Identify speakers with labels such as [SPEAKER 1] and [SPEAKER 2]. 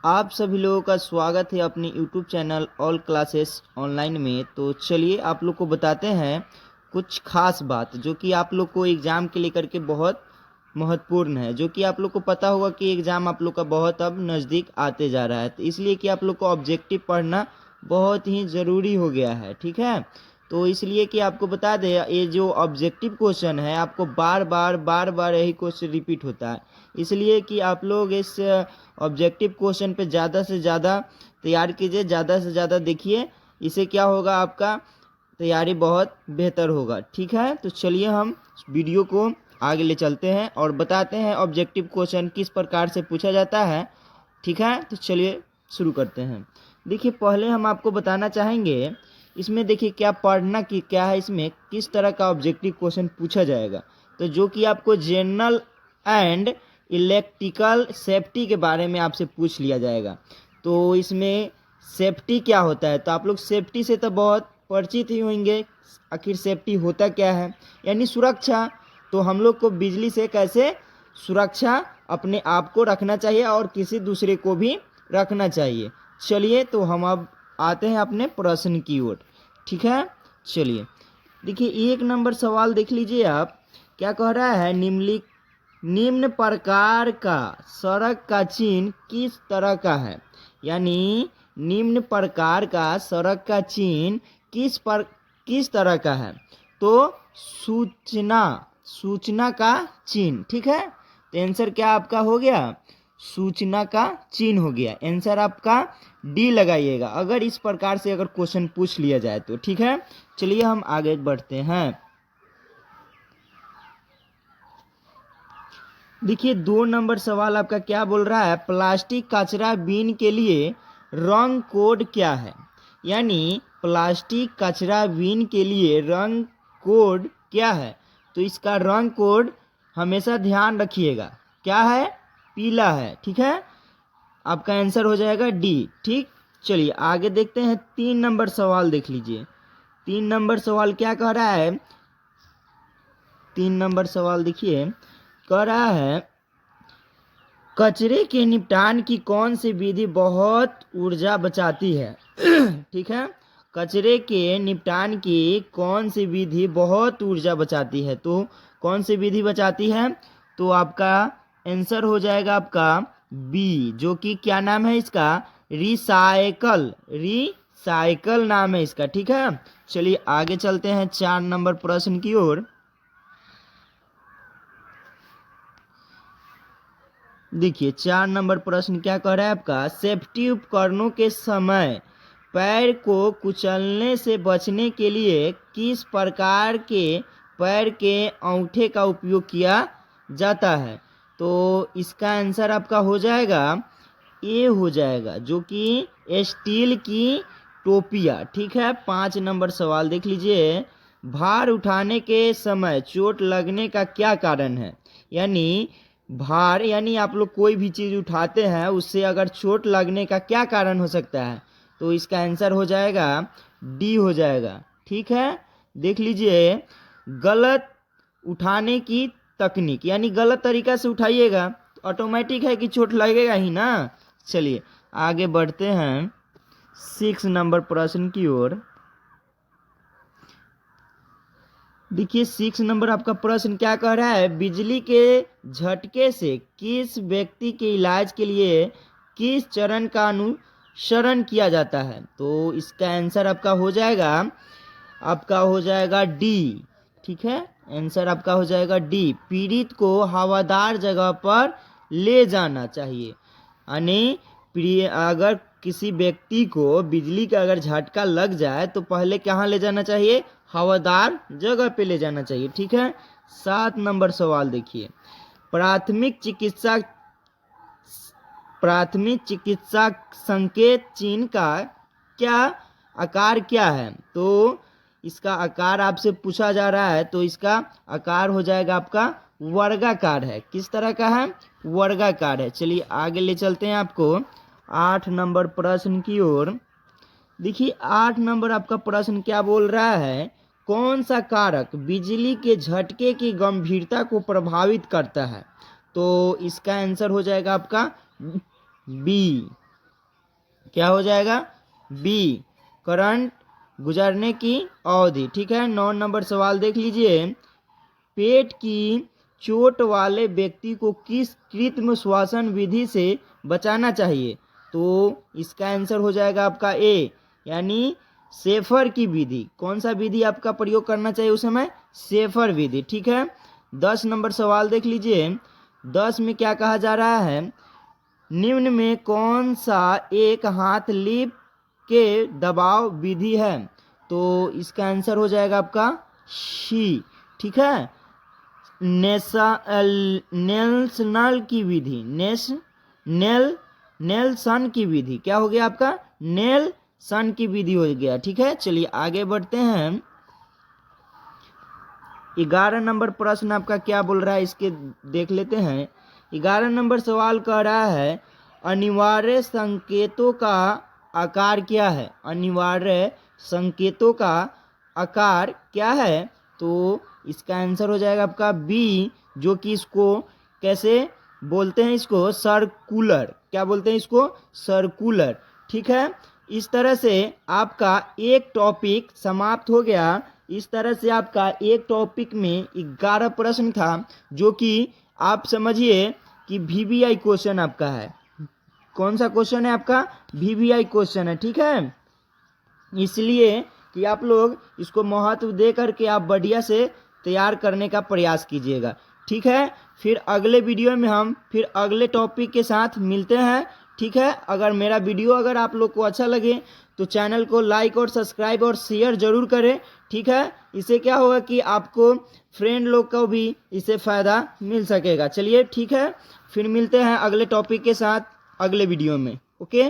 [SPEAKER 1] आप सभी लोगों का स्वागत है अपने YouTube channel all classes online में। तो चलिए आप लोग को बताते हैं कुछ खास बात जो कि आप लोग को एग्ज़ाम के लेकर के बहुत महत्वपूर्ण है, जो कि आप लोग को पता होगा कि एग्ज़ाम आप लोग का बहुत अब नज़दीक आते जा रहा है। तो इसलिए कि आप लोग को ऑब्जेक्टिव पढ़ना बहुत ही ज़रूरी हो गया है, ठीक है। तो इसलिए कि आपको बता दें, ये जो ऑब्जेक्टिव क्वेश्चन है आपको बार बार यही क्वेश्चन रिपीट होता है, इसलिए कि आप लोग इस ऑब्जेक्टिव क्वेश्चन पे ज़्यादा से ज़्यादा तैयार कीजिए, ज़्यादा से ज़्यादा देखिए। इससे क्या होगा, आपका तैयारी बहुत बेहतर होगा, ठीक है। तो चलिए हम वीडियो को आगे ले चलते हैं और बताते हैं ऑब्जेक्टिव क्वेश्चन किस प्रकार से पूछा जाता है, ठीक है। तो चलिए शुरू करते हैं। देखिए, पहले हम आपको बताना चाहेंगे इसमें, देखिए क्या पढ़ना कि क्या है, इसमें किस तरह का ऑब्जेक्टिव क्वेश्चन पूछा जाएगा। तो जो कि आपको जनरल एंड इलेक्ट्रिकल सेफ्टी के बारे में आपसे पूछ लिया जाएगा। तो इसमें सेफ्टी क्या होता है, तो आप लोग सेफ्टी से तो बहुत परिचित ही होंगे। आखिर सेफ्टी होता क्या है, यानी सुरक्षा। तो हम लोग को बिजली से कैसे सुरक्षा अपने आप को रखना चाहिए और किसी दूसरे को भी रखना चाहिए। चलिए तो हम अब आते हैं अपने प्रश्न की ओर, ठीक है। चलिए देखिए, 1 नंबर सवाल देख लीजिए आप। क्या कह रहा है, निम्न प्रकार का सड़क का चिन्ह किस तरह का है। यानी निम्न प्रकार का सड़क का चिन्ह किस तरह का है। तो सूचना का चिन्ह, ठीक है। तो आंसर क्या आपका हो गया, सूचना का चिन्ह हो गया। आंसर आपका डी लगाइएगा अगर इस प्रकार से अगर क्वेश्चन पूछ लिया जाए तो, ठीक है। चलिए हम आगे बढ़ते हैं। देखिए, 2 नंबर सवाल आपका क्या बोल रहा है, प्लास्टिक कचरा बिन के लिए रंग कोड क्या है। यानी प्लास्टिक कचरा बिन के लिए रंग कोड क्या है। तो इसका रंग कोड हमेशा ध्यान रखिएगा, क्या है, पीला है, ठीक है। आपका आंसर हो जाएगा डी, ठीक। चलिए आगे देखते हैं। 3 नंबर सवाल देख लीजिए। 3 नंबर सवाल क्या कह रहा है, 3 नंबर सवाल देखिए, कह रहा है कचरे के निपटान की कौन सी विधि बहुत ऊर्जा बचाती है। ठीक है, कचरे के निपटान की कौन सी विधि बहुत ऊर्जा बचाती है। तो कौन सी विधि बचाती है, तो आपका आंसर हो जाएगा आपका बी, जो कि क्या नाम है इसका, रिसाइकल नाम है इसका, ठीक है। चलिए आगे चलते हैं 4 नंबर प्रश्न की ओर। देखिए 4 नंबर प्रश्न क्या कह रहा है आपका, सेफ्टी उपकरणों के समय पैर को कुचलने से बचने के लिए किस प्रकार के पैर के अंगूठे का उपयोग किया जाता है। तो इसका आंसर आपका हो जाएगा ए हो जाएगा, जो कि स्टील की टोपिया, ठीक है। 5 नंबर सवाल देख लीजिए, भार उठाने के समय चोट लगने का क्या कारण है। यानी भार, यानी आप लोग कोई भी चीज़ उठाते हैं उससे अगर चोट लगने का क्या कारण हो सकता है। तो इसका आंसर हो जाएगा डी हो जाएगा, ठीक है। देख लीजिए, गलत उठाने की तकनीक, यानी गलत तरीका से उठाइएगा तो ऑटोमेटिक है कि चोट लगेगा ही ना। चलिए आगे बढ़ते हैं 6 नंबर प्रश्न की ओर। देखिए 6 नंबर आपका प्रश्न क्या कह रहा है, बिजली के झटके से किस व्यक्ति के इलाज के लिए किस चरण का अनुसरण किया जाता है। तो इसका आंसर आपका हो जाएगा डी, ठीक है। आंसर आपका हो जाएगा डी, पीड़ित को हवादार जगह पर ले जाना चाहिए। यानी अगर किसी व्यक्ति को बिजली का अगर झटका लग जाए तो पहले कहाँ ले जाना चाहिए, हवादार जगह पे ले जाना चाहिए, ठीक है। 7 नंबर सवाल देखिए, प्राथमिक चिकित्सा संकेत चिन्ह का क्या आकार क्या है। तो इसका आकार आपसे पूछा जा रहा है, तो इसका आकार हो जाएगा आपका वर्गाकार है। किस तरह का है, वर्गाकार है। चलिए आगे ले चलते हैं आपको 8 नंबर प्रश्न की ओर। देखिए 8 नंबर आपका प्रश्न क्या बोल रहा है, कौन सा कारक बिजली के झटके की गंभीरता को प्रभावित करता है। तो इसका आंसर हो जाएगा आपका बी, क्या हो जाएगा? बी, करंट गुजरने की अवधि। ठीक है, 9 नंबर सवाल देख लीजिए। पेट की चोट वाले व्यक्ति को किस कृत्रिम श्वसन विधि से बचाना चाहिए? तो इसका आंसर हो जाएगा आपका ए, यानी शेफर की विधि। कौन सा विधि आपका प्रयोग करना चाहिए उस समय? शेफर विधि। ठीक है, 10 नंबर सवाल देख लीजिए। 10 में क्या कहा जा रहा है? निम्न में कौन सा एक हाथ लिप के दबाव विधि है? तो इसका आंसर हो जाएगा आपका सी। ठीक है, नेल्सन की विधि, नेल्सन की विधि। क्या हो गया आपका? नेल्सन की विधि हो गया। ठीक है, चलिए आगे बढ़ते हैं। 11 नंबर प्रश्न आपका क्या बोल रहा है, इसके देख लेते हैं। 11 नंबर सवाल कह रहा है अनिवार्य संकेतों का आकार क्या है? अनिवार्य संकेतों का आकार क्या है? तो इसका आंसर हो जाएगा आपका बी, जो कि इसको कैसे बोलते हैं? इसको सर्कुलर। क्या बोलते हैं इसको? सर्कुलर। ठीक है, इस तरह से आपका एक टॉपिक समाप्त हो गया। इस तरह से आपका एक टॉपिक में 11 प्रश्न था, जो कि आप समझिए कि वीवीआई क्वेश्चन आपका है। कौन सा क्वेश्चन है आपका? वीवीआई क्वेश्चन है। ठीक है, इसलिए कि आप लोग इसको महत्व दे करके आप बढ़िया से तैयार करने का प्रयास कीजिएगा। ठीक है, फिर अगले वीडियो में हम फिर अगले टॉपिक के साथ मिलते हैं। ठीक है, अगर मेरा वीडियो अगर आप लोग को अच्छा लगे तो चैनल को लाइक और सब्सक्राइब और शेयर जरूर करें। ठीक है, इससे क्या होगा कि आपको फ्रेंड लोग को भी इससे फ़ायदा मिल सकेगा। चलिए ठीक है, फिर मिलते हैं अगले टॉपिक के साथ अगले वीडियो में। ओके।